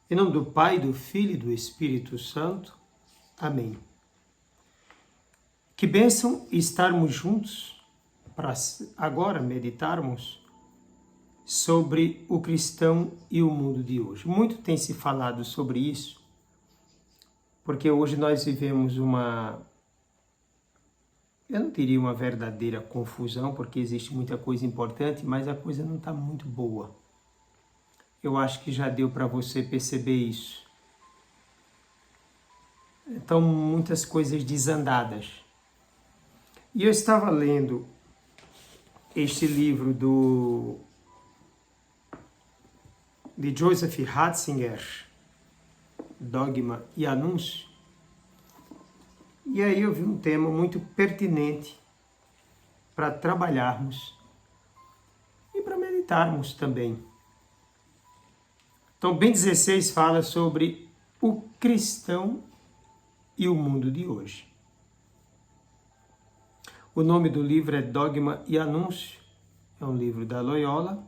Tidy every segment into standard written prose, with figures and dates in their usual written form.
Em nome do Pai, do Filho e do Espírito Santo. Amém. Que bênção estarmos juntos para agora meditarmos sobre o cristão e o mundo de hoje. Muito tem se falado sobre isso, porque hoje nós vivemos eu não diria uma verdadeira confusão, porque existe muita coisa importante, mas a coisa não está muito boa. Eu acho que já deu para você perceber isso. Então, muitas coisas desandadas. E eu estava lendo este livro de Joseph Ratzinger, Dogma e Anúncio, e aí eu vi um tema muito pertinente para trabalharmos e para meditarmos também. Então, Bento 16 fala sobre o cristão e o mundo de hoje. O nome do livro é Dogma e Anúncio, é um livro da Loyola,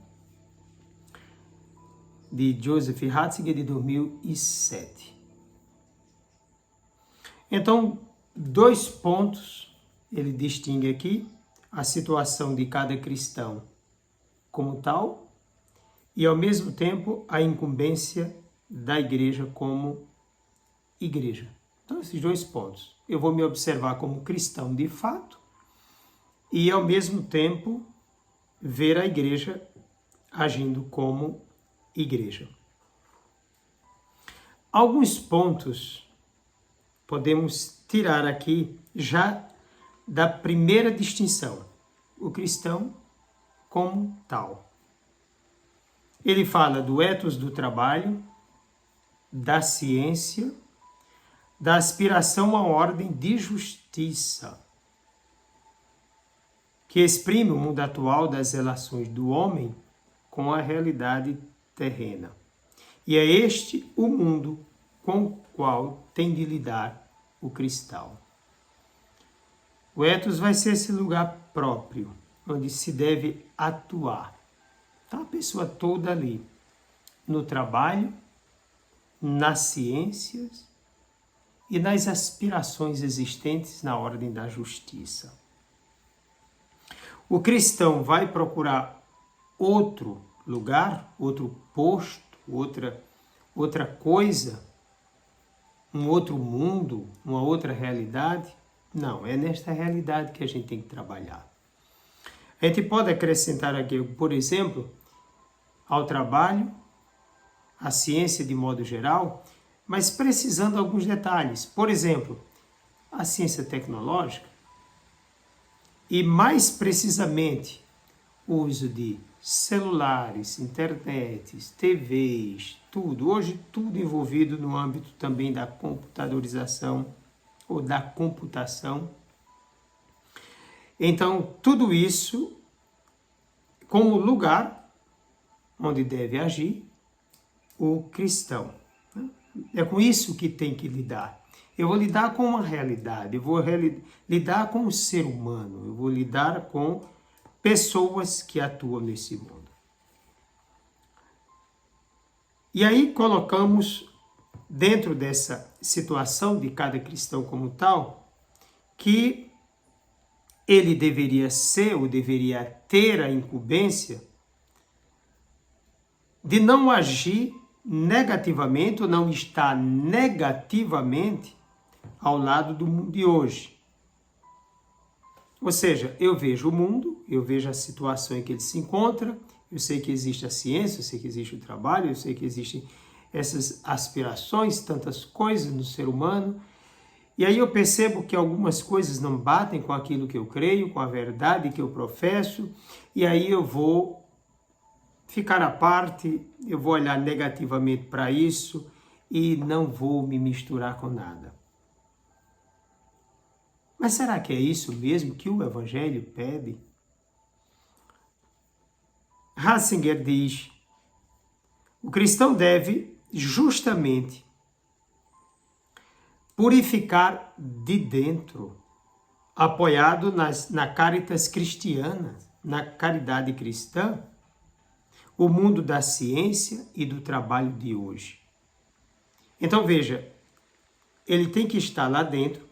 de Joseph Ratzinger, de 2007. Então, 2 pontos ele distingue aqui: a situação de cada cristão como tal e, ao mesmo tempo, a incumbência da igreja como igreja. Então, esses 2 pontos. Eu vou me observar como cristão de fato e, ao mesmo tempo, ver a igreja agindo como igreja. Alguns pontos podemos tirar aqui já da primeira distinção, o cristão como tal. Ele fala do ethos do trabalho, da ciência, da aspiração à ordem de justiça, que exprime o mundo atual das relações do homem com a realidade terrena. E é este o mundo com o qual tem de lidar o cristão. O ethos vai ser esse lugar próprio, onde se deve atuar. Está a pessoa toda ali, no trabalho, nas ciências e nas aspirações existentes na ordem da justiça. O cristão vai procurar outro lugar, outro posto, outra coisa, um outro mundo, uma outra realidade? Não, é nesta realidade que a gente tem que trabalhar. A gente pode acrescentar aqui, por exemplo, ao trabalho, à ciência de modo geral, mas precisando de alguns detalhes. Por exemplo, a ciência tecnológica e, mais precisamente, o uso de celulares, internets, TVs, tudo. Hoje, tudo envolvido no âmbito também da computadorização ou da computação. Então, tudo isso como lugar onde deve agir o cristão. É com isso que tem que lidar. Eu vou lidar com uma realidade, eu vou lidar com o ser humano, eu vou lidar com pessoas que atuam nesse mundo. E aí colocamos dentro dessa situação de cada cristão como tal, que ele deveria ser ou deveria ter a incumbência de não agir negativamente ou não estar negativamente ao lado do mundo de hoje. Ou seja, eu vejo o mundo, eu vejo a situação em que ele se encontra, eu sei que existe a ciência, eu sei que existe o trabalho, eu sei que existem essas aspirações, tantas coisas no ser humano, e aí eu percebo que algumas coisas não batem com aquilo que eu creio, com a verdade que eu professo, e aí eu vou ficar à parte, eu vou olhar negativamente para isso e não vou me misturar com nada. Mas será que é isso mesmo que o Evangelho pede? Ratzinger diz: o cristão deve justamente purificar de dentro, apoiado na caritas cristiana, na caridade cristã, o mundo da ciência e do trabalho de hoje. Então veja, ele tem que estar lá dentro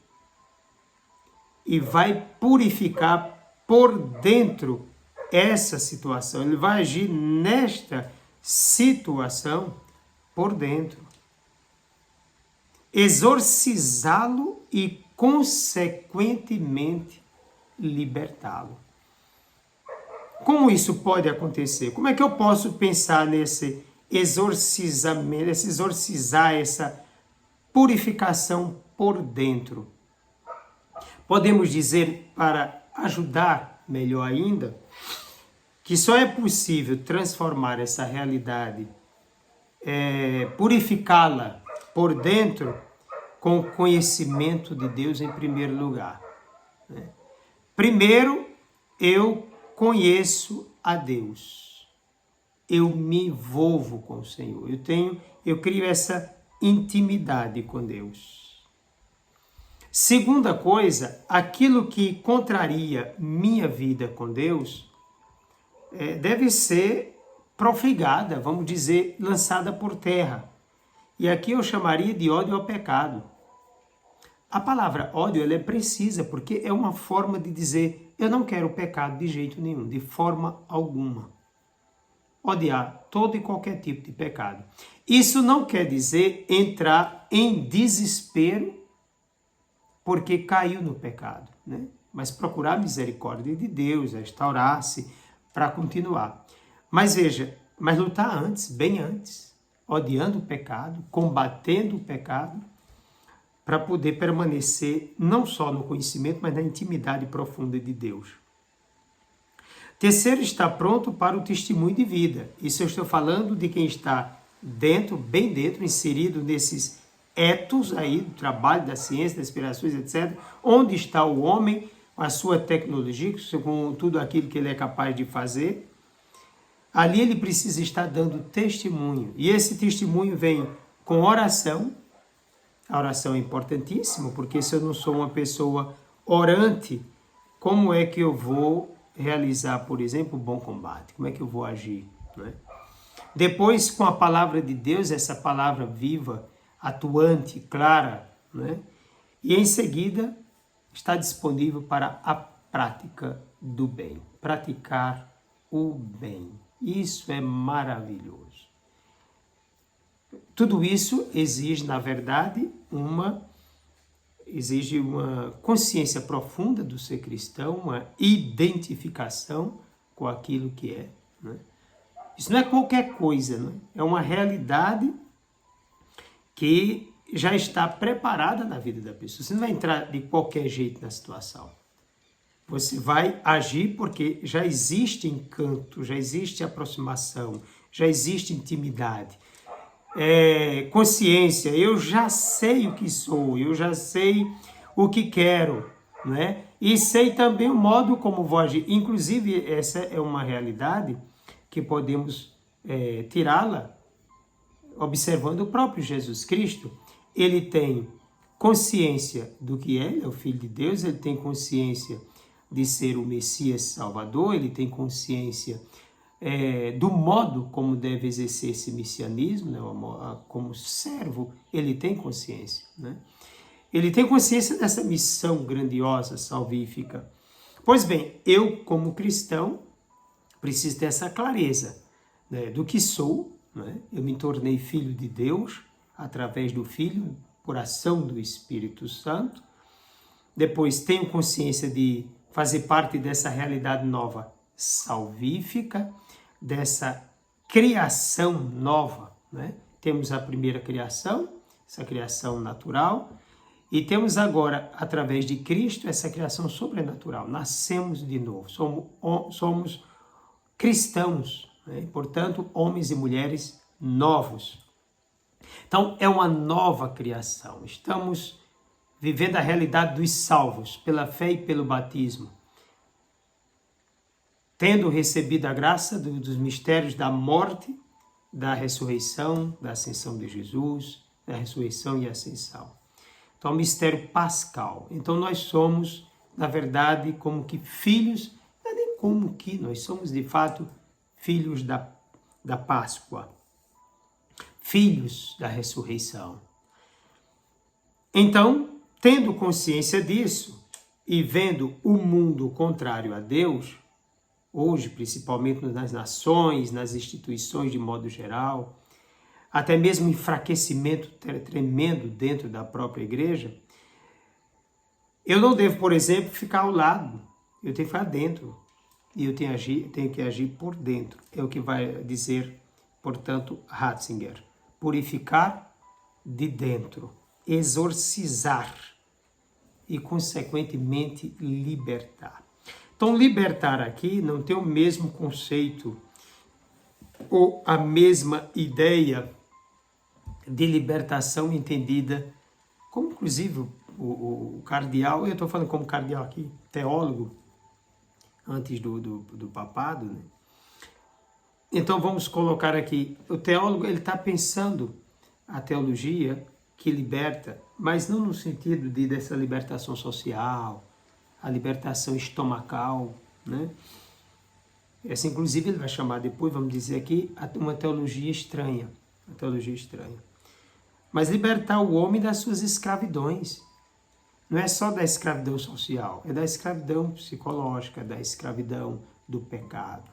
e vai purificar por dentro essa situação. Ele vai agir nesta situação por dentro. Exorcizá-lo e, consequentemente, libertá-lo. Como isso pode acontecer? Como é que eu posso pensar nesse exorcizamento, exorcizar essa purificação por dentro? Podemos dizer, para ajudar melhor ainda, que só é possível transformar essa realidade, purificá-la por dentro, com o conhecimento de Deus em primeiro lugar. Primeiro, eu conheço a Deus. Eu me envolvo com o Senhor. Eu crio essa intimidade com Deus. Segunda coisa, aquilo que contraria minha vida com Deus deve ser profligada, vamos dizer, lançada por terra. E aqui eu chamaria de ódio ao pecado. A palavra ódio ela é precisa, porque é uma forma de dizer eu não quero pecado de jeito nenhum, de forma alguma. Odiar todo e qualquer tipo de pecado. Isso não quer dizer entrar em desespero porque caiu no pecado, né? Mas procurar a misericórdia de Deus, restaurar-se para continuar. Mas veja, mas lutar antes, bem antes, odiando o pecado, combatendo o pecado, para poder permanecer não só no conhecimento, mas na intimidade profunda de Deus. Terceiro, está pronto para o testemunho de vida. Isso eu estou falando de quem está dentro, bem dentro, inserido nesses etos aí, do trabalho, da ciência, das inspirações, etc. Onde está o homem, com a sua tecnologia, com tudo aquilo que ele é capaz de fazer. Ali ele precisa estar dando testemunho. E esse testemunho vem com oração. A oração é importantíssima, porque se eu não sou uma pessoa orante, como é que eu vou realizar, por exemplo, o bom combate? Como é que eu vou agir? Não é? Depois, com a palavra de Deus, essa palavra viva, atuante, clara, não é? E em seguida está disponível para a prática do bem. Praticar o bem. Isso é maravilhoso. Tudo isso exige, na verdade, uma consciência profunda do ser cristão, uma identificação com aquilo que é. Né? Isso não é qualquer coisa, né? É uma realidade que já está preparada na vida da pessoa. Você não vai entrar de qualquer jeito na situação. Você vai agir porque já existe encanto, já existe aproximação, já existe intimidade. Consciência, eu já sei o que sou, eu já sei o que quero, né? E sei também o modo como vou agir. Inclusive, essa é uma realidade que podemos tirá-la observando o próprio Jesus Cristo. Ele tem consciência do que é, ele é o Filho de Deus, ele tem consciência de ser o Messias Salvador, ele tem consciência do modo como deve exercer esse messianismo, né? Como servo, ele tem consciência. Né? Ele tem consciência dessa missão grandiosa, salvífica. Pois bem, eu como cristão preciso ter essa clareza, né, do que sou. Né? Eu me tornei filho de Deus através do Filho, por ação do Espírito Santo. Depois tenho consciência de fazer parte dessa realidade nova, salvífica, dessa criação nova. Né? Temos a primeira criação, essa criação natural, e temos agora, através de Cristo, essa criação sobrenatural. Nascemos de novo, somos cristãos, né? Portanto, homens e mulheres novos. Então, é uma nova criação. Estamos vivendo a realidade dos salvos, pela fé e pelo batismo. Tendo recebido a graça dos mistérios da morte, da ressurreição, da ascensão de Jesus, da ressurreição e ascensão. Então, é um mistério pascal. Então, nós somos, na verdade, como que filhos, não é nem como que, nós somos, de fato, filhos da Páscoa, filhos da ressurreição. Então, tendo consciência disso e vendo o mundo contrário a Deus, hoje, principalmente nas nações, nas instituições de modo geral, até mesmo enfraquecimento tremendo dentro da própria igreja, eu não devo, por exemplo, ficar ao lado, eu tenho que ficar dentro, e eu tenho que agir por dentro. É o que vai dizer, portanto, Ratzinger. Purificar de dentro, exorcizar e, consequentemente, libertar. Então, libertar aqui não tem o mesmo conceito ou a mesma ideia de libertação entendida como, inclusive, o cardeal, eu estou falando como cardeal aqui, teólogo, antes do papado, né? Então vamos colocar aqui, o teólogo ele está pensando a teologia que liberta, mas não no sentido dessa libertação social, a libertação estomacal, né? Essa inclusive ele vai chamar depois, vamos dizer aqui, uma teologia estranha, Mas libertar o homem das suas escravidões. Não é só da escravidão social, é da escravidão psicológica, da escravidão do pecado,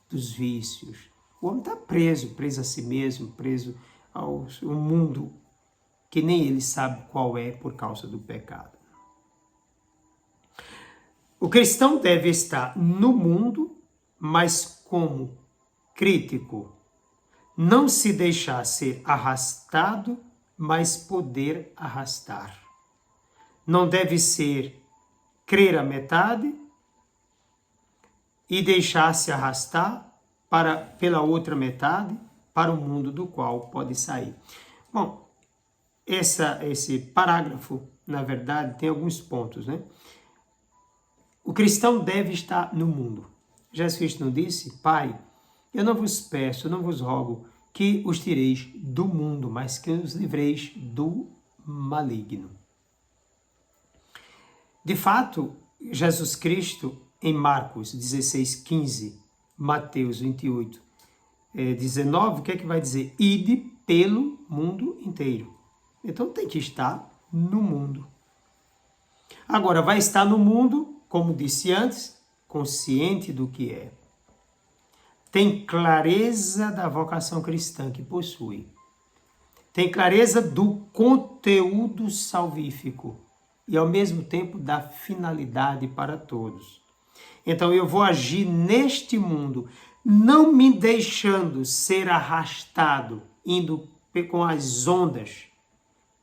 dos vícios. O homem está preso a si mesmo, preso ao mundo que nem ele sabe qual é por causa do pecado. O cristão deve estar no mundo, mas como crítico. Não se deixar ser arrastado, mas poder arrastar. Não deve ser crer a metade e deixar-se arrastar pela outra metade para o mundo do qual pode sair. Bom, esse parágrafo, na verdade, tem alguns pontos, né? O cristão deve estar no mundo. Jesus Cristo não disse, Pai, eu não vos peço, não vos rogo que os tireis do mundo, mas que os livreis do maligno. De fato, Jesus Cristo, em Marcos 16:15, Mateus 28, 19, o que é que vai dizer? Ide pelo mundo inteiro. Então tem que estar no mundo. Agora, vai estar no mundo, como disse antes, consciente do que é. Tem clareza da vocação cristã que possui. Tem clareza do conteúdo salvífico e, ao mesmo tempo, da finalidade para todos. Então, eu vou agir neste mundo, não me deixando ser arrastado, indo com as ondas,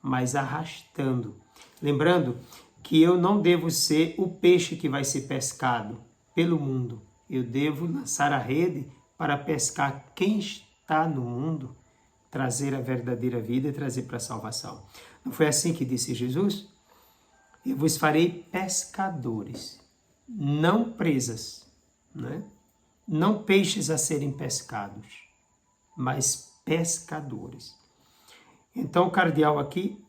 mas arrastando. Lembrando que eu não devo ser o peixe que vai ser pescado pelo mundo. Eu devo lançar a rede para pescar quem está no mundo, trazer a verdadeira vida e trazer para a salvação. Não foi assim que disse Jesus? Eu vos farei pescadores, não presas, né? Não peixes a serem pescados, mas pescadores. Então o cardeal aqui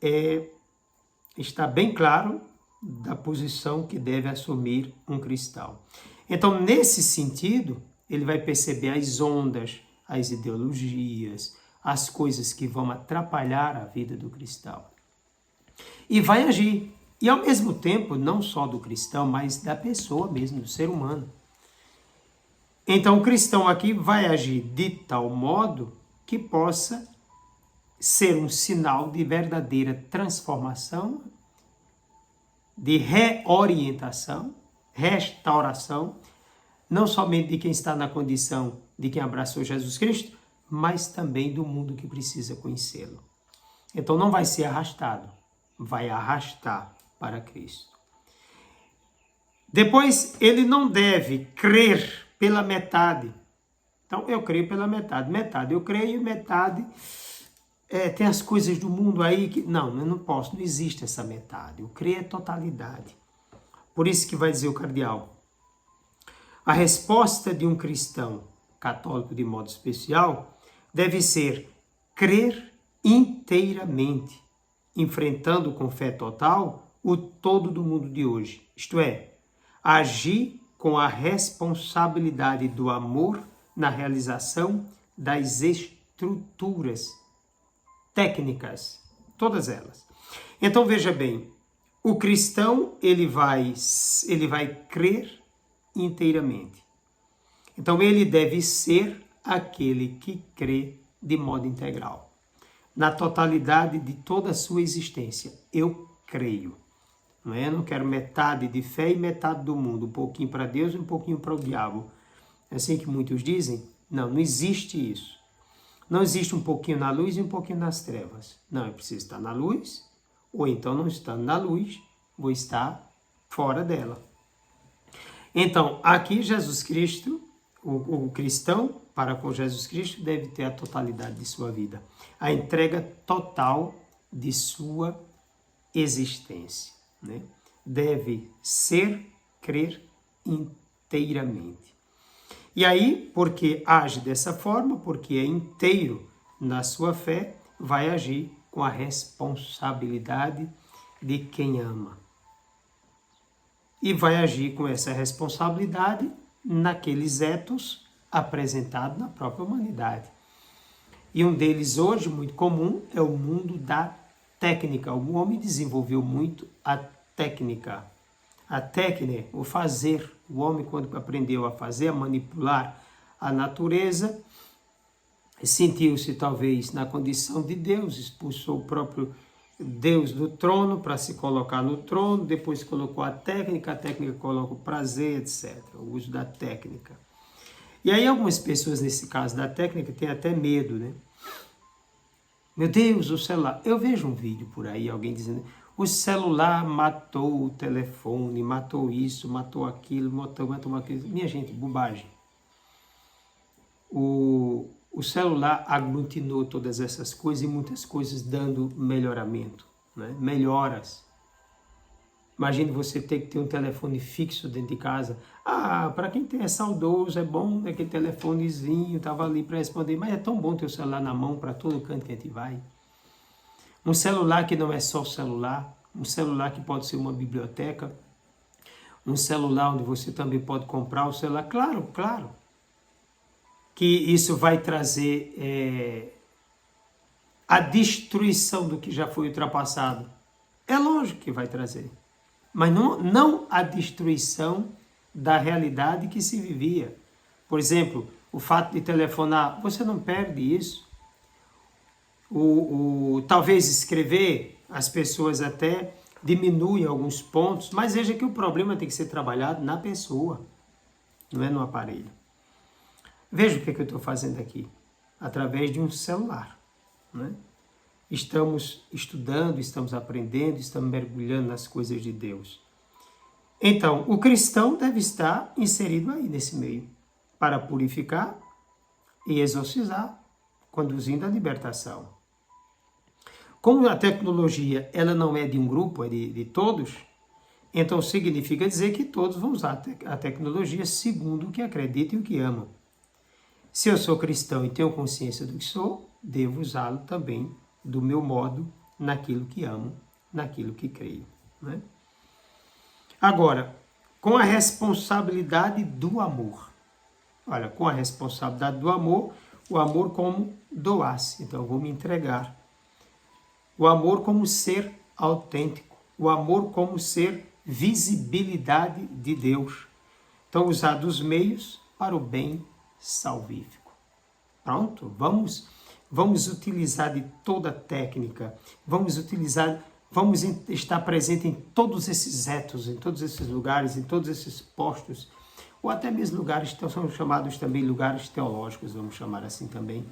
está bem claro da posição que deve assumir um cristão. Então, nesse sentido, ele vai perceber as ondas, as ideologias, as coisas que vão atrapalhar a vida do cristão. E vai agir. E ao mesmo tempo, não só do cristão, mas da pessoa mesmo, do ser humano. Então o cristão aqui vai agir de tal modo que possa ser um sinal de verdadeira transformação, de reorientação, restauração, não somente de quem está na condição de quem abraçou Jesus Cristo, mas também do mundo que precisa conhecê-lo. Então não vai ser arrastado, vai arrastar para Cristo. Depois, ele não deve crer pela metade. Então, eu creio pela metade. Metade eu creio, metade tem as coisas do mundo aí que... Não, eu não posso, não existe essa metade. Eu creio é totalidade. Por isso que vai dizer o cardeal. A resposta de um cristão católico de modo especial deve ser crer inteiramente, enfrentando com fé total o todo do mundo de hoje. Isto é, agir com a responsabilidade do amor na realização das estruturas técnicas todas elas. Então veja bem, o cristão ele vai crer inteiramente. Então ele deve ser aquele que crê de modo integral, na totalidade de toda a sua existência. Eu creio. Não é? Eu não quero metade de fé e metade do mundo, um pouquinho para Deus e um pouquinho para o diabo. É assim que muitos dizem? Não, não existe isso. Não existe um pouquinho na luz e um pouquinho nas trevas. Não, eu preciso estar na luz, ou então não estando na luz, vou estar fora dela. Então, aqui Jesus Cristo, o cristão, para com Jesus Cristo, deve ter a totalidade de sua vida. A entrega total de sua existência. Né? Deve ser, crer inteiramente. E aí, porque age dessa forma, porque é inteiro na sua fé, vai agir com a responsabilidade de quem ama. E vai agir com essa responsabilidade naqueles etos apresentados na própria humanidade. E um deles hoje, muito comum, é o mundo da técnica. O homem desenvolveu muito a técnica. A técnica, o fazer. O homem, quando aprendeu a fazer, a manipular a natureza, sentiu-se talvez na condição de Deus, expulsou o próprio Deus do trono para se colocar no trono, depois colocou a técnica coloca o prazer, etc. O uso da técnica. E aí algumas pessoas, nesse caso da técnica, têm até medo, né? Meu Deus, o celular. Eu vejo um vídeo por aí, alguém dizendo, o celular matou o telefone, matou isso, matou aquilo, matou aquilo. Minha gente, bobagem. O celular aglutinou todas essas coisas e muitas coisas dando melhoramento, né? Melhoras. Imagine você ter que ter um telefone fixo dentro de casa. Para quem é saudoso, é bom, né? Aquele telefonezinho, estava ali para responder, mas é tão bom ter o celular na mão para todo canto que a gente vai. Um celular que não é só celular, um celular que pode ser uma biblioteca, um celular onde você também pode comprar o celular. Claro, que isso vai trazer a destruição do que já foi ultrapassado. É lógico que vai trazer. Mas não a destruição da realidade que se vivia. Por exemplo, o fato de telefonar, você não perde isso. Talvez escrever, as pessoas até diminuem alguns pontos, mas veja que o problema tem que ser trabalhado na pessoa, não é no aparelho. Veja o que eu estou fazendo aqui, através de um celular. Né? Estamos estudando, estamos aprendendo, estamos mergulhando nas coisas de Deus. Então, o cristão deve estar inserido aí nesse meio, para purificar e exorcizar, conduzindo à libertação. Como a tecnologia ela não é de um grupo, é de todos, então significa dizer que todos vão usar a tecnologia segundo o que acreditam e o que amam. Se eu sou cristão e tenho consciência do que sou, devo usá-lo também do meu modo, naquilo que amo, naquilo que creio. Né? Agora, com a responsabilidade do amor. Olha, com a responsabilidade do amor, o amor como doar-se. Então, eu vou me entregar. O amor como ser autêntico. O amor como ser visibilidade de Deus. Então, usar dos meios para o bem salvífico. Pronto? Vamos utilizar de toda a técnica. Vamos estar presente em todos esses etos, em todos esses lugares, em todos esses postos, ou até mesmo lugares que são chamados também lugares teológicos, vamos chamar assim também.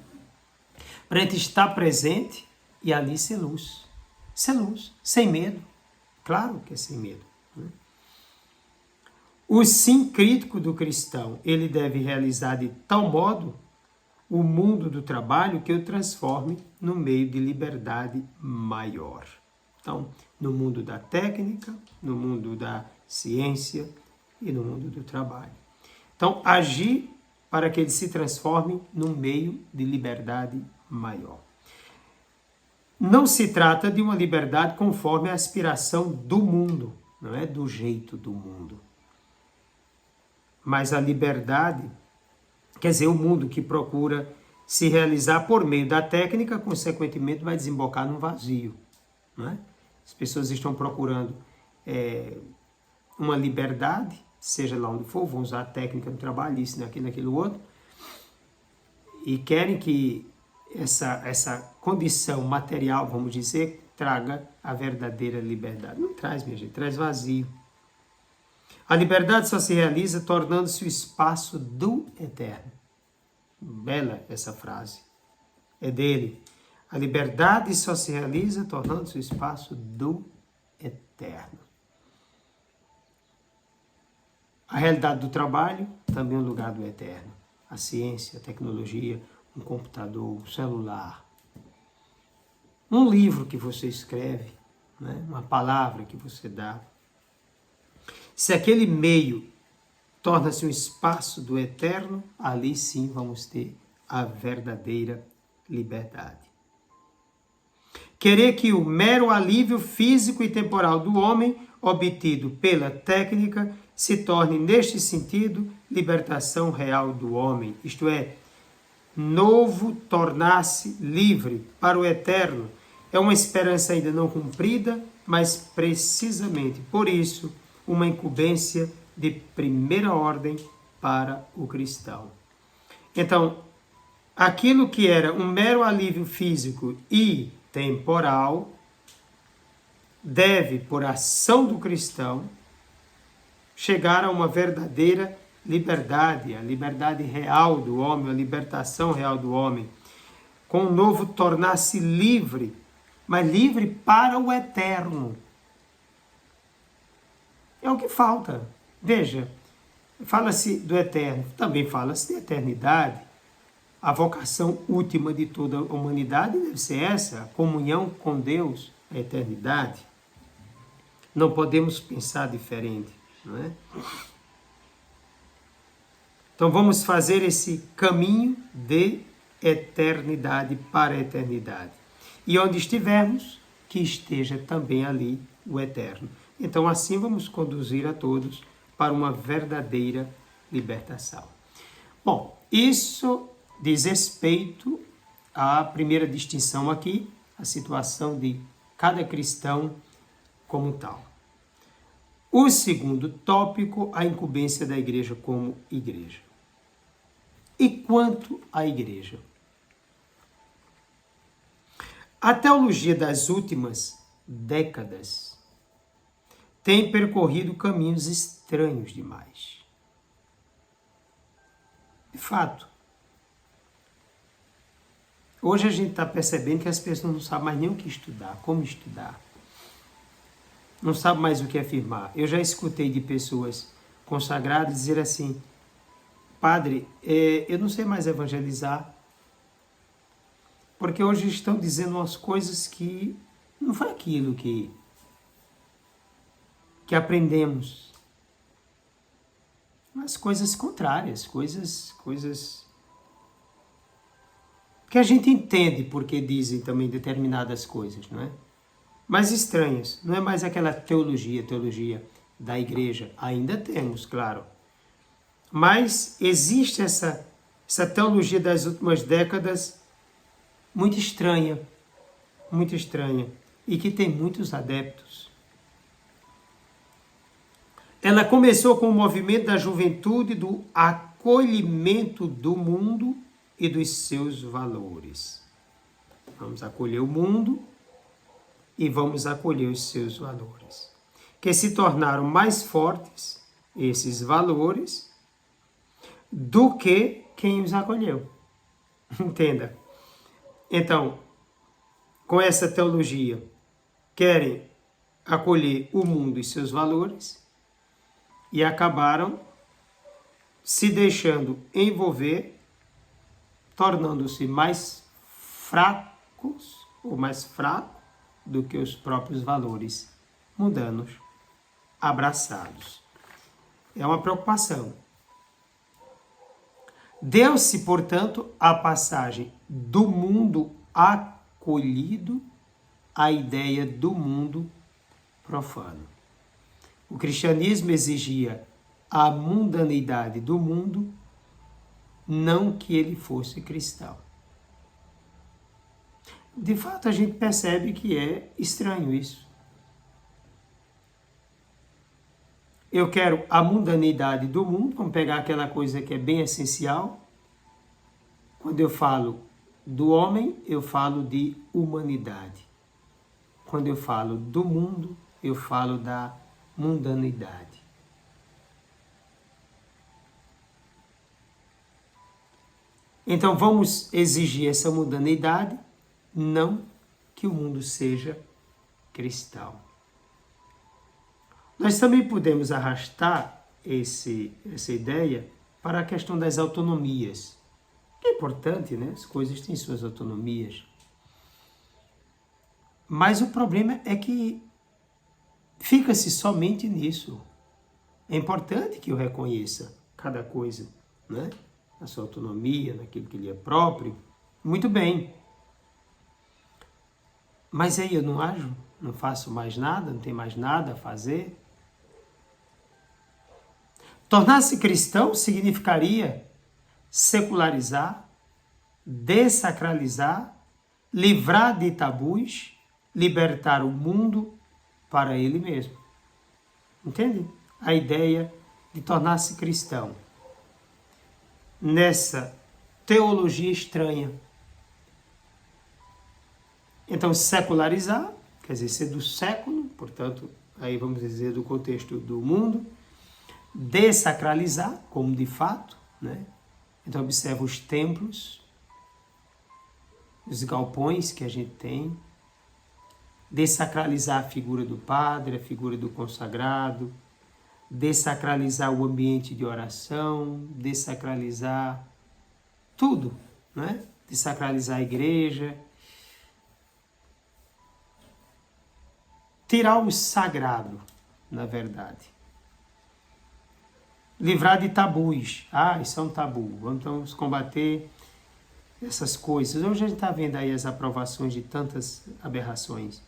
Para a gente estar presente e ali ser luz. Ser luz, sem medo. Claro que é sem medo. Né? O sim crítico do cristão, ele deve realizar de tal modo o mundo do trabalho que o transforme no meio de liberdade maior. Então, no mundo da técnica, no mundo da ciência e no mundo do trabalho. Então, agir para que ele se transforme num meio de liberdade maior. Não se trata de uma liberdade conforme a aspiração do mundo, não é do jeito do mundo. Mas a liberdade, quer dizer, o mundo que procura se realizar por meio da técnica, consequentemente vai desembocar num vazio. não é? As pessoas estão procurando uma liberdade, seja lá onde for, vão usar a técnica do trabalho, isso, naquilo outro, e querem que essa condição material, vamos dizer, traga a verdadeira liberdade. Não traz, minha gente, traz vazio. A liberdade só se realiza tornando-se o espaço do eterno. Bela essa frase. É dele. A liberdade só se realiza tornando-se o espaço do eterno. A realidade do trabalho também é um lugar do eterno. A ciência, a tecnologia, um computador, um celular, um livro que você escreve, né? Uma palavra que você dá. Se aquele meio torna-se um espaço do eterno, ali sim vamos ter a verdadeira liberdade. Querer que o mero alívio físico e temporal do homem, obtido pela técnica, se torne, neste sentido, libertação real do homem, isto é, novo tornar-se livre para o eterno. É uma esperança ainda não cumprida, mas precisamente por isso, uma incumbência de primeira ordem para o cristão. Então, aquilo que era um mero alívio físico e temporal, deve, por ação do cristão, chegar a uma verdadeira liberdade, a liberdade real do homem, a libertação real do homem, com o novo tornar-se livre, mas livre para o eterno. É o que falta. Veja, fala-se do eterno, também fala-se de eternidade. A vocação última de toda a humanidade deve ser essa, a comunhão com Deus, a eternidade. Não podemos pensar diferente, não é? Então vamos fazer esse caminho de eternidade para a eternidade. E onde estivermos, que esteja também ali o eterno. Então assim vamos conduzir a todos para uma verdadeira libertação. Bom, isso diz respeito à primeira distinção aqui, a situação de cada cristão como tal. O segundo tópico, a incumbência da igreja como igreja. E quanto à igreja? A teologia das últimas décadas tem percorrido caminhos estranhos demais. De fato, hoje a gente está percebendo que as pessoas não sabem mais nem o que estudar, como estudar. Não sabem mais o que afirmar. Eu já escutei de pessoas consagradas dizer assim: padre, eu não sei mais evangelizar, porque hoje estão dizendo umas coisas que não foi aquilo que aprendemos. Mas coisas contrárias, coisas que a gente entende porque dizem também determinadas coisas, não é? Mas estranhas. Não é mais aquela teologia da igreja. Ainda temos, claro. Mas existe essa teologia das últimas décadas muito estranha, e que tem muitos adeptos. Ela começou com o movimento da juventude do acolhimento do mundo e dos seus valores. Vamos acolher o mundo e vamos acolher os seus valores, que se tornaram mais fortes, esses valores, do que quem os acolheu. Entenda. Então, com essa teologia, querem acolher o mundo e seus valores e acabaram se deixando envolver, tornando-se mais fracos ou mais fracos do que os próprios valores mundanos abraçados. É uma preocupação. Deu-se, portanto, a passagem do mundo acolhido à ideia do mundo profano. O cristianismo exigia a mundanidade do mundo, não que ele fosse cristão. de fato a gente percebe que é estranho isso. Eu quero a mundanidade do mundo, vamos pegar aquela coisa que é bem essencial. Quando eu falo do homem, eu falo de humanidade. Quando eu falo do mundo, eu falo da mundanidade. Então vamos exigir essa mundanidade, não que o mundo seja cristão. Nós também podemos arrastar essa ideia para a questão das autonomias. É importante, né? As coisas têm suas autonomias. Mas o problema é que fica-se somente nisso. É importante que eu reconheça cada coisa, né? A sua autonomia, naquilo que lhe é próprio. Muito bem. Mas aí eu não ajo, não faço mais nada, não tenho mais nada a fazer. Tornar-se cristão significaria secularizar, dessacralizar, livrar de tabus, libertar o mundo para ele mesmo. Entende? A ideia de tornar-se cristão. Nessa teologia estranha. Então, secularizar, quer dizer, ser do século, portanto, aí vamos dizer do contexto do mundo. Dessacralizar, como de fato, né? Então, observa os templos, os galpões que a gente tem. Dessacralizar a figura do padre, a figura do consagrado. Dessacralizar o ambiente de oração, dessacralizar tudo, né? Dessacralizar a igreja. Tirar o sagrado, na verdade. Livrar de tabus. Ah, isso é um tabu. Vamos combater essas coisas. Hoje a gente está vendo aí as aprovações de tantas aberrações.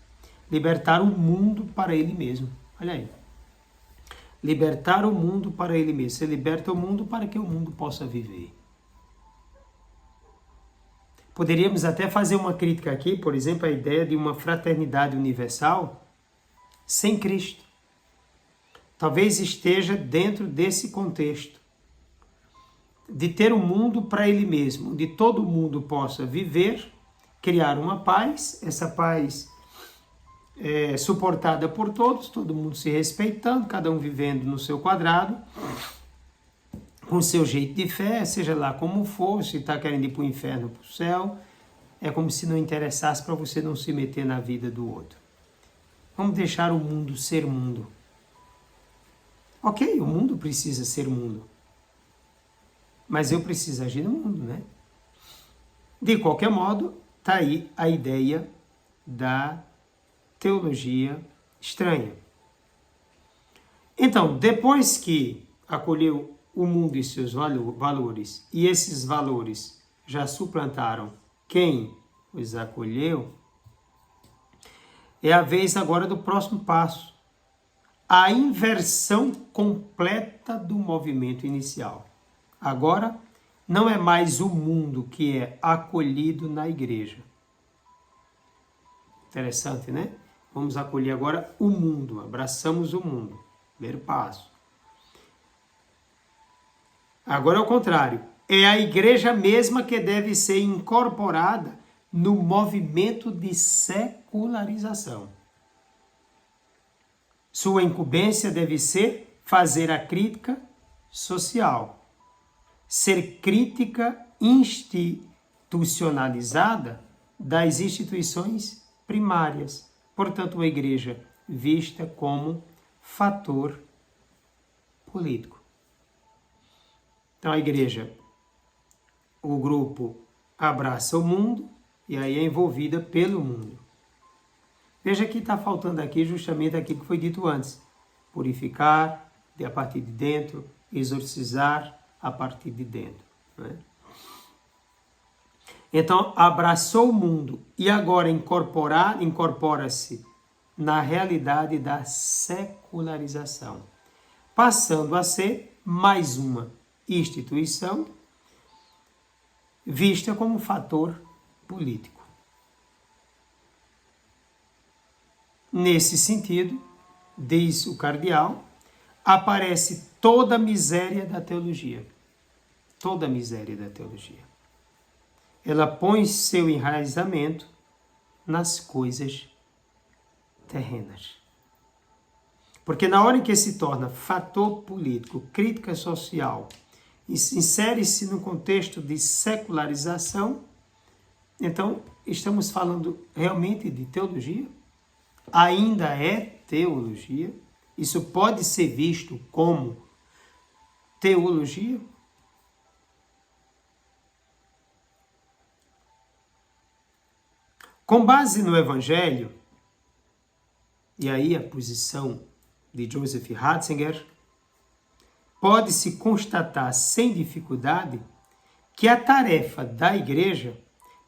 Libertar o mundo para ele mesmo. Olha aí. Libertar o mundo para ele mesmo. Você liberta o mundo para que o mundo possa viver. Poderíamos até fazer uma crítica aqui, por exemplo, a ideia de uma fraternidade universal sem Cristo. Talvez esteja dentro desse contexto de ter um mundo para ele mesmo, onde todo mundo possa viver, criar uma paz, essa paz é suportada por todos, todo mundo se respeitando, cada um vivendo no seu quadrado, com o seu jeito de fé, seja lá como for, se está querendo ir para o inferno, para o céu, é como se não interessasse para você não se meter na vida do outro. Vamos deixar o mundo ser mundo. Ok, o mundo precisa ser mundo. Mas eu preciso agir no mundo, né? De qualquer modo, está aí a ideia da teologia estranha. Então, depois que acolheu o mundo e seus valores, e esses valores já suplantaram quem os acolheu, é a vez agora do próximo passo. A inversão completa do movimento inicial. Agora, não é mais o mundo que é acolhido na igreja. Interessante, né? Vamos acolher agora o mundo, abraçamos o mundo. Primeiro passo. Agora é o contrário. É a igreja mesma que deve ser incorporada no movimento de secularização. Sua incumbência deve ser fazer a crítica social, ser crítica institucionalizada das instituições primárias. Portanto, a igreja vista como fator político. Então, a igreja, o grupo abraça o mundo e aí é envolvida pelo mundo. Veja que está faltando aqui justamente aquilo que foi dito antes. Purificar a partir de dentro, exorcizar a partir de dentro. Né? Então, abraçou o mundo e agora incorpora-se na realidade da secularização, passando a ser mais uma instituição vista como fator político. Nesse sentido, diz o cardeal, aparece toda a miséria da teologia. Toda a miséria da teologia. Ela põe seu enraizamento nas coisas terrenas. Porque na hora em que se torna fator político, crítica social, insere-se no contexto de secularização, então estamos falando realmente de teologia? Ainda é teologia? Isso pode ser visto como teologia? Com base no Evangelho, e aí a posição de Joseph Ratzinger, pode-se constatar sem dificuldade que a tarefa da igreja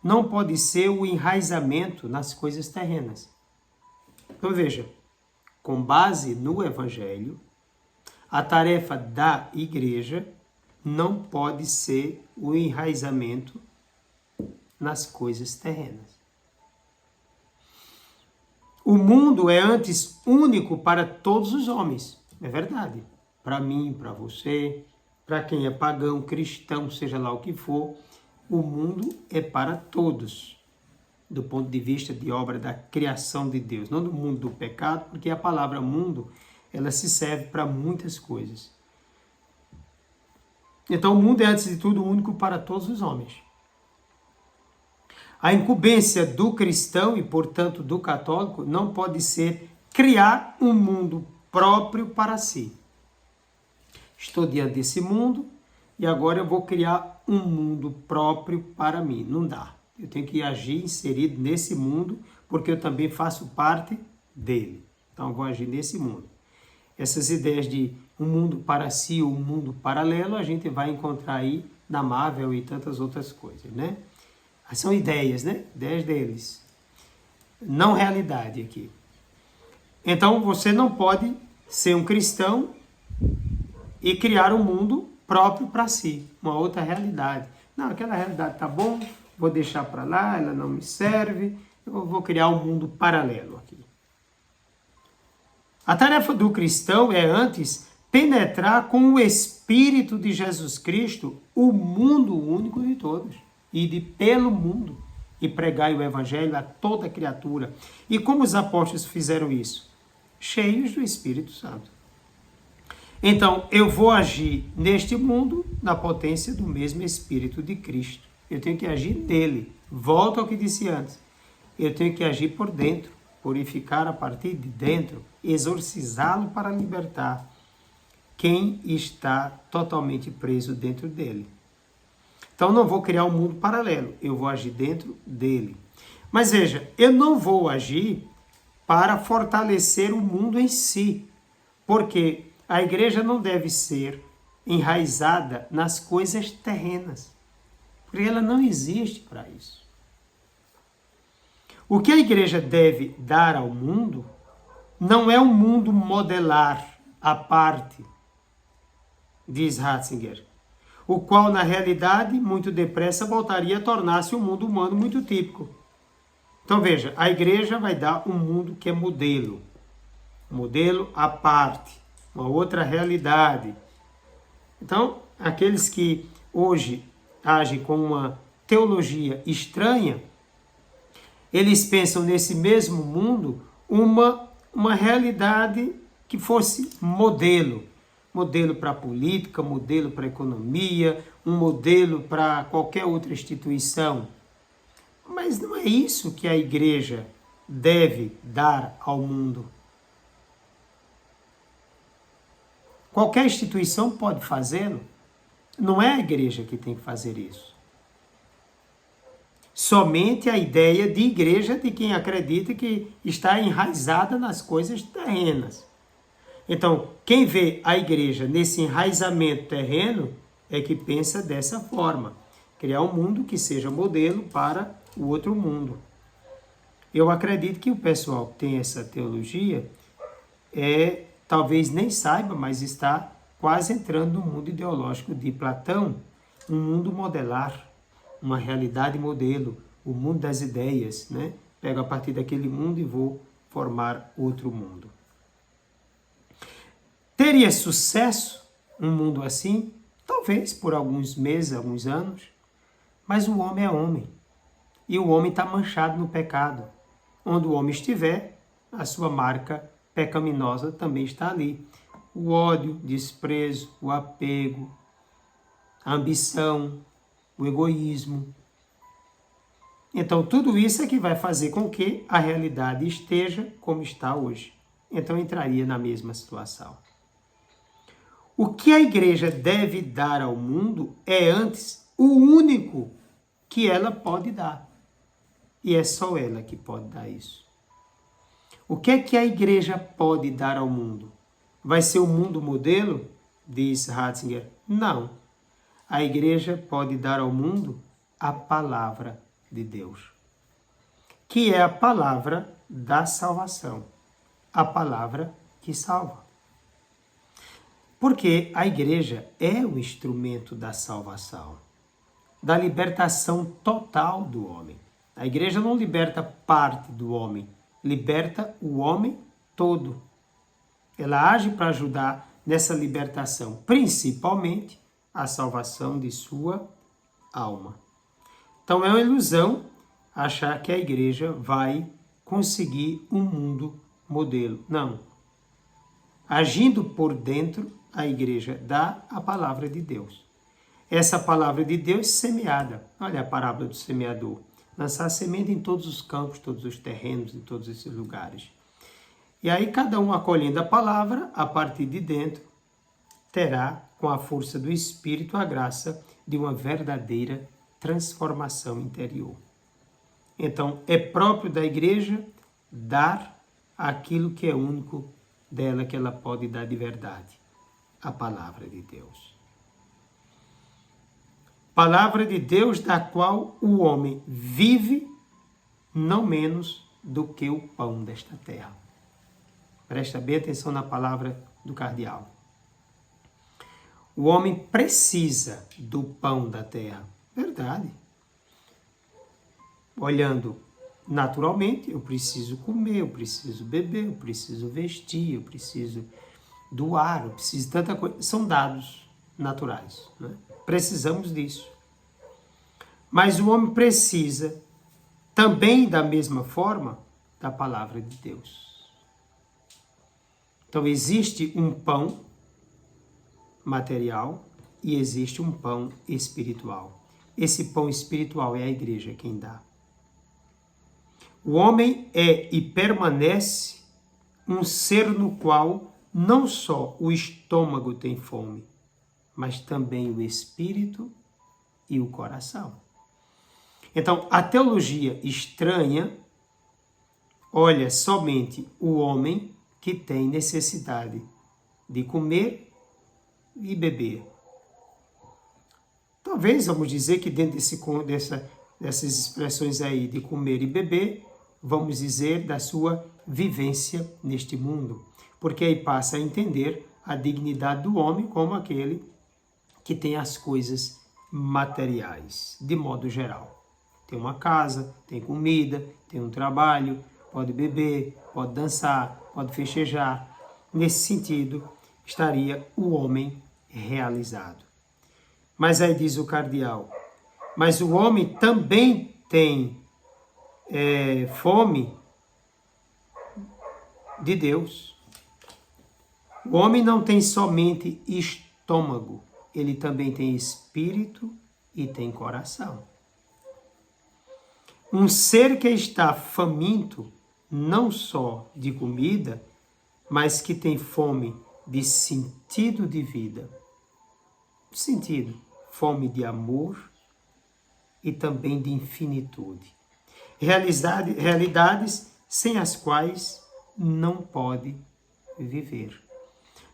não pode ser o enraizamento nas coisas terrenas. Então veja, com base no Evangelho, a tarefa da igreja não pode ser o enraizamento nas coisas terrenas. O mundo é antes único para todos os homens, é verdade. Para mim, para você, para quem é pagão, cristão, seja lá o que for, o mundo é para todos, do ponto de vista de obra da criação de Deus, não do mundo do pecado, porque a palavra mundo, ela se serve para muitas coisas. Então, o mundo é, antes de tudo, único para todos os homens. A incumbência do cristão e, portanto, do católico não pode ser criar um mundo próprio para si. Estou diante desse mundo e agora eu vou criar um mundo próprio para mim. Não dá. Eu tenho que agir inserido nesse mundo porque eu também faço parte dele. Então, eu vou agir nesse mundo. Essas ideias de um mundo para si ou um mundo paralelo, a gente vai encontrar aí na Marvel e tantas outras coisas, né? São ideias, né? Ideias deles. Não realidade aqui. Então, você não pode ser um cristão e criar um mundo próprio para si. Uma outra realidade. Não, aquela realidade tá bom, vou deixar para lá, ela não me serve, eu vou criar um mundo paralelo aqui. A tarefa do cristão é, antes, penetrar com o Espírito de Jesus Cristo o mundo único de todos. E pelo mundo, e pregai o Evangelho a toda criatura. E como os apóstolos fizeram isso? Cheios do Espírito Santo. Então, eu vou agir neste mundo na potência do mesmo Espírito de Cristo. Eu tenho que agir nele. Volto ao que disse antes. Eu tenho que agir por dentro, purificar a partir de dentro, exorcizá-lo para libertar quem está totalmente preso dentro dele. Então, não vou criar um mundo paralelo, eu vou agir dentro dele. Mas veja, eu não vou agir para fortalecer o mundo em si, porque a igreja não deve ser enraizada nas coisas terrenas, porque ela não existe para isso. O que a igreja deve dar ao mundo não é um mundo modelar à parte, diz Ratzinger, o qual, na realidade, muito depressa voltaria a tornar-se um mundo humano muito típico. Então, veja, a igreja vai dar um mundo que é modelo à parte, uma outra realidade. Então, aqueles que hoje agem com uma teologia estranha, eles pensam nesse mesmo mundo uma realidade que fosse modelo para a política, modelo para a economia, um modelo para qualquer outra instituição. Mas não é isso que a igreja deve dar ao mundo. Qualquer instituição pode fazê-lo. Não é a igreja que tem que fazer isso. Somente a ideia de igreja de quem acredita que está enraizada nas coisas terrenas. Então, quem vê a igreja nesse enraizamento terreno é que pensa dessa forma. Criar um mundo que seja modelo para o outro mundo. Eu acredito que o pessoal que tem essa teologia talvez nem saiba, mas está quase entrando no mundo ideológico de Platão, um mundo modelar, uma realidade modelo, o mundo das ideias, né? Pego a partir daquele mundo e vou formar outro mundo. Teria sucesso um mundo assim? Talvez por alguns meses, alguns anos, mas o homem é homem. E o homem está manchado no pecado. Onde o homem estiver, a sua marca pecaminosa também está ali. O ódio, o desprezo, o apego, a ambição, o egoísmo. Então, tudo isso é que vai fazer com que a realidade esteja como está hoje. Então, entraria na mesma situação. O que a igreja deve dar ao mundo é, antes, o único que ela pode dar. E é só ela que pode dar isso. O que é que a igreja pode dar ao mundo? Vai ser o mundo modelo? Diz Ratzinger. Não. A igreja pode dar ao mundo a palavra de Deus, que é a palavra da salvação, a palavra que salva. Porque a igreja é o instrumento da salvação, da libertação total do homem. A igreja não liberta parte do homem, liberta o homem todo. Ela age para ajudar nessa libertação, principalmente a salvação de sua alma. Então é uma ilusão achar que a igreja vai conseguir um mundo modelo. Não. Agindo por dentro, a igreja dá a palavra de Deus. Essa palavra de Deus semeada. Olha a parábola do semeador. Lançar semente em todos os campos, todos os terrenos, em todos esses lugares. E aí cada um acolhendo a palavra, a partir de dentro, terá, com a força do Espírito, a graça de uma verdadeira transformação interior. Então, é próprio da igreja dar aquilo que é único dela, que ela pode dar de verdade, a palavra de Deus. Palavra de Deus da qual o homem vive não menos do que o pão desta terra. Presta bem atenção na palavra do cardeal. O homem precisa do pão da terra. Verdade. Olhando naturalmente, eu preciso comer, eu preciso beber, eu preciso vestir, eu preciso do ar, eu preciso de tanta coisa. São dados naturais, né? Precisamos disso. Mas o homem precisa também, da mesma forma, da palavra de Deus. Então, existe um pão material e existe um pão espiritual. Esse pão espiritual é a igreja quem dá. O homem é e permanece um ser no qual não só o estômago tem fome, mas também o espírito e o coração. Então, a teologia estranha olha somente o homem que tem necessidade de comer e beber. Talvez, vamos dizer que dentro dessas expressões aí de comer e beber, vamos dizer da sua vivência neste mundo. Porque aí passa a entender a dignidade do homem como aquele que tem as coisas materiais, de modo geral. Tem uma casa, tem comida, tem um trabalho, pode beber, pode dançar, pode festejar. Nesse sentido, estaria o homem realizado. Mas aí diz o cardeal, mas o homem também tem fome de Deus. O homem não tem somente estômago, ele também tem espírito e tem coração. Um ser que está faminto, não só de comida, mas que tem fome de sentido de vida. Sentido, fome de amor e também de infinitude. Realidades sem as quais não pode viver.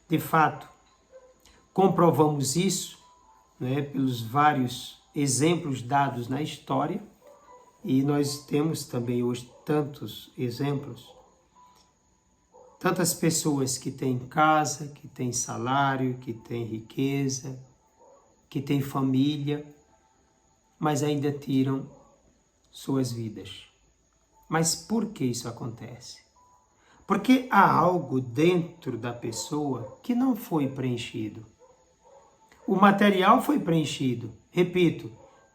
De fato, comprovamos isso, né, pelos vários exemplos dados na história, e nós temos também hoje tantos exemplos, tantas pessoas que têm casa, que têm salário, que têm riqueza, que têm família, mas ainda tiram suas vidas. Mas por que isso acontece? Porque há algo dentro da pessoa que não foi preenchido. O material foi preenchido. Repito,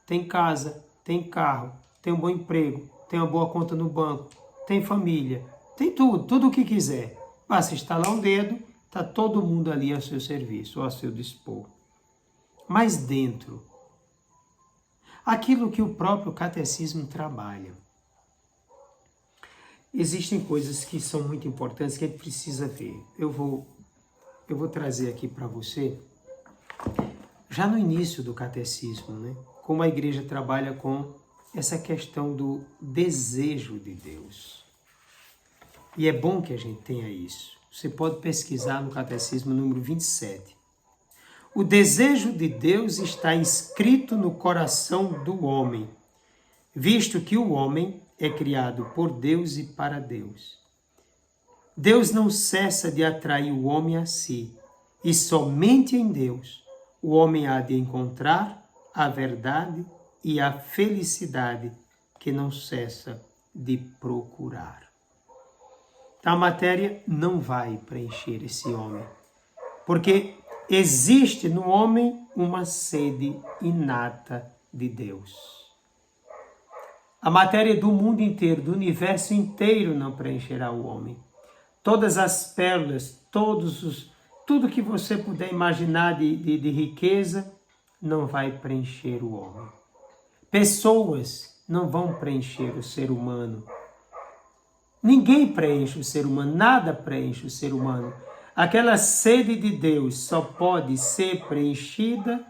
tem casa, tem carro, tem um bom emprego, tem uma boa conta no banco, tem família, tem tudo o que quiser. Basta estalar um dedo, está todo mundo ali a seu serviço, ou a seu dispor. Mas dentro, aquilo que o próprio catecismo trabalha. Existem coisas que são muito importantes que a gente precisa ver. Eu vou trazer aqui para você, já no início do catecismo, né? Como a igreja trabalha com essa questão do desejo de Deus. E é bom que a gente tenha isso. Você pode pesquisar no catecismo número 27. O desejo de Deus está inscrito no coração do homem, visto que o homem é criado por Deus e para Deus. Deus não cessa de atrair o homem a si, e somente em Deus o homem há de encontrar a verdade e a felicidade que não cessa de procurar. A matéria não vai preencher esse homem, porque existe no homem uma sede inata de Deus. A matéria do mundo inteiro, do universo inteiro não preencherá o homem. Todas as pérolas, tudo que você puder imaginar de riqueza, não vai preencher o homem. Pessoas não vão preencher o ser humano. Ninguém preenche o ser humano, nada preenche o ser humano. Aquela sede de Deus só pode ser preenchida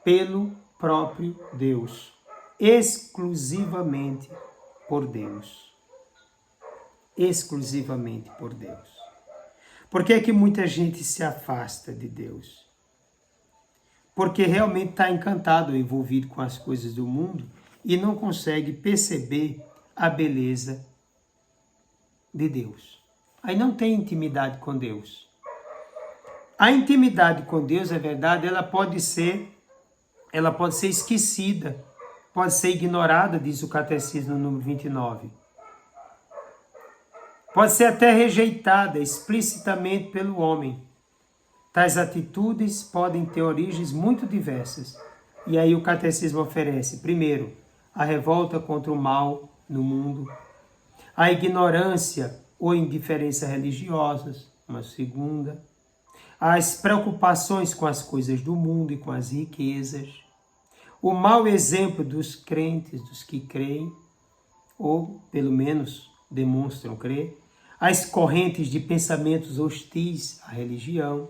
pelo próprio Deus, exclusivamente por Deus. Exclusivamente por Deus. Por que é que muita gente se afasta de Deus? Porque realmente está encantado, envolvido com as coisas do mundo e não consegue perceber a beleza de Deus. Aí não tem intimidade com Deus. A intimidade com Deus, é verdade, ela pode ser esquecida, pode ser ignorada, diz o Catecismo número 29. Pode ser até rejeitada explicitamente pelo homem. Tais atitudes podem ter origens muito diversas. E aí o Catecismo oferece, primeiro, a revolta contra o mal no mundo, a ignorância ou indiferença religiosas, uma segunda, as preocupações com as coisas do mundo e com as riquezas, o mau exemplo dos crentes, dos que creem, ou pelo menos demonstram crer, as correntes de pensamentos hostis à religião,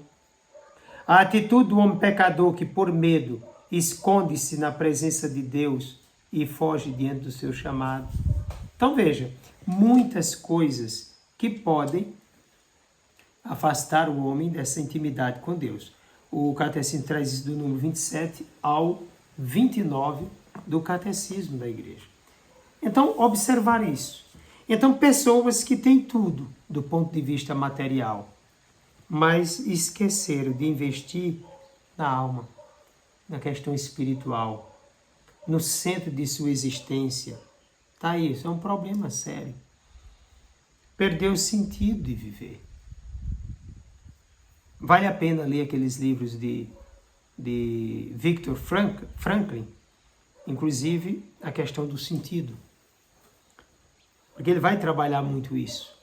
a atitude do homem pecador que, por medo, esconde-se na presença de Deus e foge diante do seu chamado. Então veja, muitas coisas que podem afastar o homem dessa intimidade com Deus. O Catecismo traz isso do número 27 ao 29 do Catecismo da Igreja. Então, observar isso. Então, pessoas que têm tudo do ponto de vista material, mas esqueceram de investir na alma, na questão espiritual, no centro de sua existência. Tá aí, isso é um problema sério. Perdeu o sentido de viver. Vale a pena ler aqueles livros de Viktor Franklin, inclusive a questão do sentido. Porque ele vai trabalhar muito isso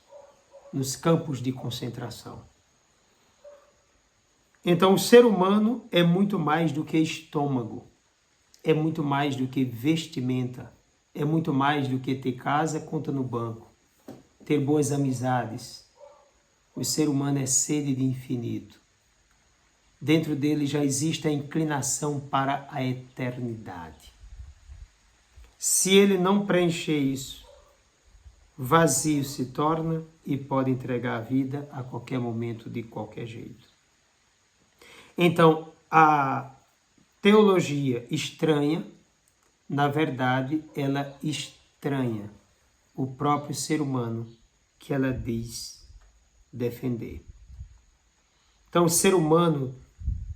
nos campos de concentração. Então, o ser humano é muito mais do que estômago, é muito mais do que vestimenta, é muito mais do que ter casa, conta no banco, ter boas amizades. O ser humano é sede de infinito. Dentro dele já existe a inclinação para a eternidade. Se ele não preencher isso, vazio se torna e pode entregar a vida a qualquer momento, de qualquer jeito. Então, a teologia estranha, na verdade, ela estranha o próprio ser humano que ela diz defender. Então, o ser humano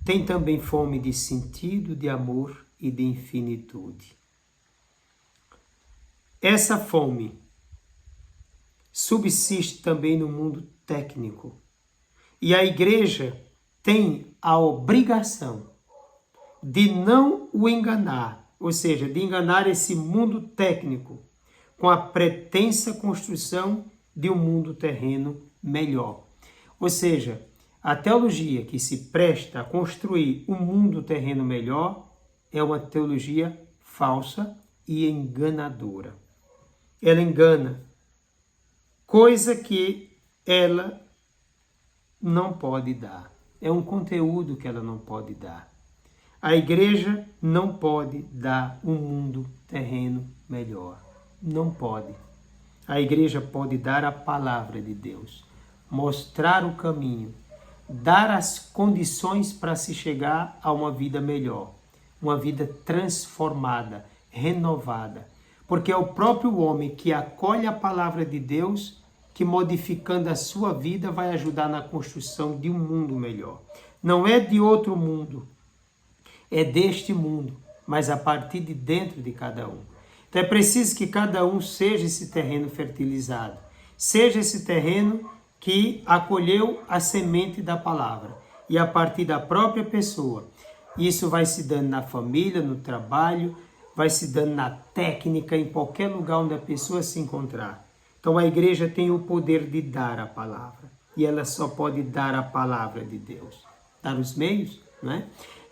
tem também fome de sentido, de amor e de infinitude. Essa fome subsiste também no mundo técnico. E a igreja tem a obrigação de não o enganar, ou seja, de enganar esse mundo técnico com a pretensa construção de um mundo terreno melhor. Ou seja, a teologia que se presta a construir um mundo terreno melhor é uma teologia falsa e enganadora. Ela engana, coisa que ela não pode dar. É um conteúdo que ela não pode dar. A igreja não pode dar um mundo terreno melhor. Não pode. A igreja pode dar a palavra de Deus, mostrar o caminho, dar as condições para se chegar a uma vida melhor, uma vida transformada, renovada. Porque é o próprio homem que acolhe a palavra de Deus que, modificando a sua vida, vai ajudar na construção de um mundo melhor. Não é de outro mundo, é deste mundo, mas a partir de dentro de cada um. Então é preciso que cada um seja esse terreno fertilizado, seja esse terreno que acolheu a semente da palavra. E a partir da própria pessoa, isso vai se dando na família, no trabalho, vai se dando na técnica, em qualquer lugar onde a pessoa se encontrar. Então a igreja tem o poder de dar a palavra. E ela só pode dar a palavra de Deus. Dar os meios, não é?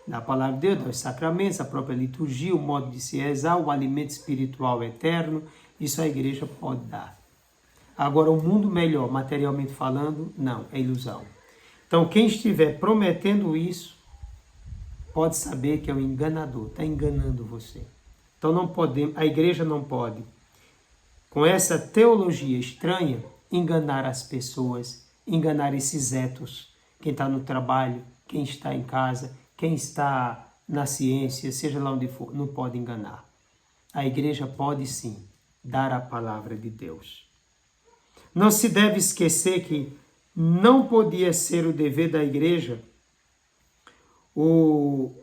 Da palavra de Deus, dos sacramentos, a própria liturgia, o modo de se rezar, o alimento espiritual eterno, isso a igreja pode dar. Agora, um mundo melhor, materialmente falando, não, é ilusão. Então, quem estiver prometendo isso, pode saber que é um enganador, está enganando você. Então, não podemos, a igreja não pode, com essa teologia estranha, enganar as pessoas, enganar esses etos, quem está no trabalho, quem está em casa, quem está na ciência, seja lá onde for, não pode enganar. A igreja pode sim dar a palavra de Deus. Não se deve esquecer que não podia ser o dever da igreja, o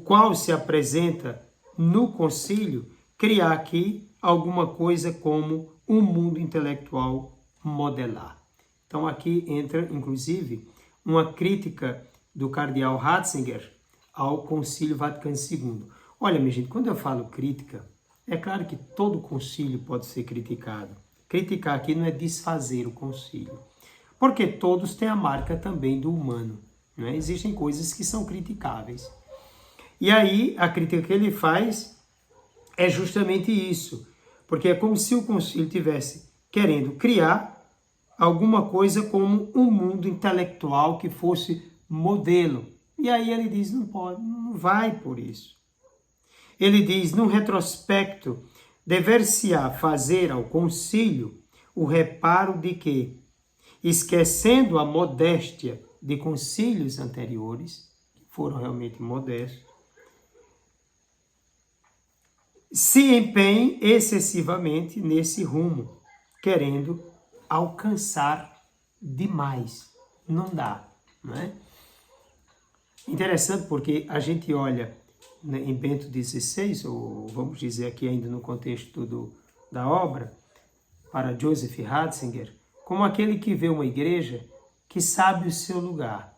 qual se apresenta no concílio, criar aqui alguma coisa como um mundo intelectual modelar. Então aqui entra, inclusive, uma crítica do cardeal Ratzinger ao Concílio Vaticano II. Olha, minha gente, quando eu falo crítica, é claro que todo concílio pode ser criticado. Criticar aqui não é desfazer o concílio, porque todos têm a marca também do humano, né? Existem coisas que são criticáveis. E aí, a crítica que ele faz é justamente isso, porque é como se o concílio tivesse querendo criar alguma coisa como um mundo intelectual que fosse modelo. E aí ele diz, não pode, não vai por isso. Ele diz, no retrospecto, dever-se-á fazer ao concílio o reparo de que, esquecendo a modéstia de concílios anteriores, que foram realmente modestos, se empenhe excessivamente nesse rumo, querendo alcançar demais. Não dá, não é? Interessante porque a gente olha, né, em Bento XVI, ou vamos dizer aqui ainda no contexto da obra, para Joseph Ratzinger, como aquele que vê uma igreja que sabe o seu lugar,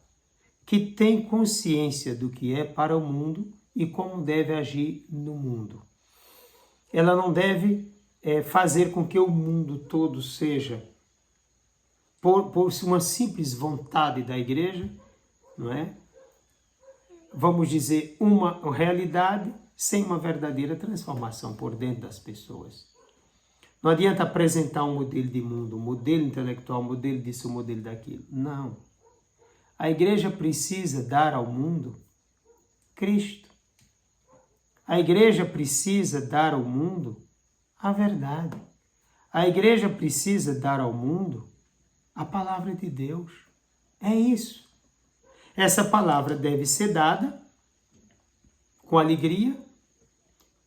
que tem consciência do que é para o mundo e como deve agir no mundo. Ela não deve fazer com que o mundo todo seja, por uma simples vontade da igreja, não é? Vamos dizer, uma realidade sem uma verdadeira transformação por dentro das pessoas. Não adianta apresentar um modelo de mundo, um modelo intelectual, um modelo disso, um modelo daquilo. Não. A igreja precisa dar ao mundo Cristo. A igreja precisa dar ao mundo a verdade. A igreja precisa dar ao mundo a palavra de Deus. É isso. Essa palavra deve ser dada com alegria,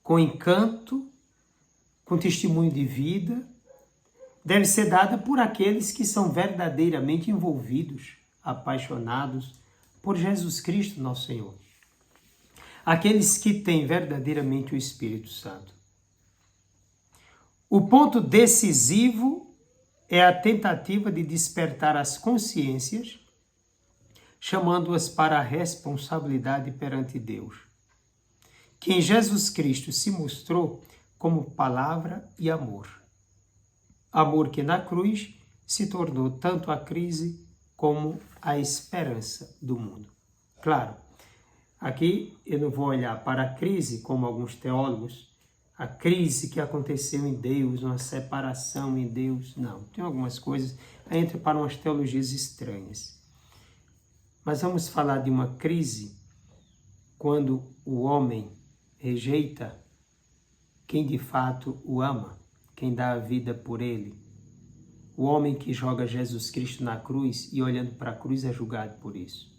com encanto, com testemunho de vida. Deve ser dada por aqueles que são verdadeiramente envolvidos, apaixonados por Jesus Cristo, nosso Senhor. Aqueles que têm verdadeiramente o Espírito Santo. O ponto decisivo é a tentativa de despertar as consciências, chamando-as para a responsabilidade perante Deus, que em Jesus Cristo se mostrou como palavra e amor. Amor que na cruz se tornou tanto a crise como a esperança do mundo. Claro, aqui eu não vou olhar para a crise como alguns teólogos, a crise que aconteceu em Deus, uma separação em Deus. Não, tem algumas coisas, entra para umas teologias estranhas. Mas vamos falar de uma crise quando o homem rejeita quem de fato o ama, quem dá a vida por ele. O homem que joga Jesus Cristo na cruz e olhando para a cruz é julgado por isso.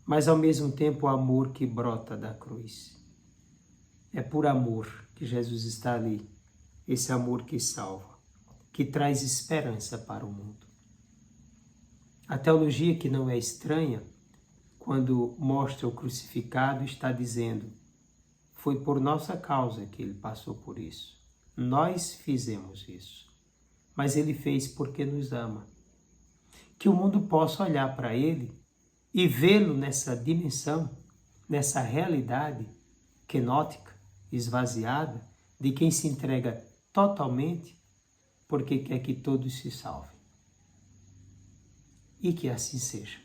Mas ao mesmo tempo o amor que brota da cruz. É por amor que Jesus está ali, esse amor que salva, que traz esperança para o mundo. A teologia que não é estranha, quando mostra o crucificado, está dizendo: foi por nossa causa que ele passou por isso. Nós fizemos isso. Mas ele fez porque nos ama. Que o mundo possa olhar para ele e vê-lo nessa dimensão, nessa realidade quenótica, esvaziada, de quem se entrega totalmente porque quer que todos se salvem. E que assim seja.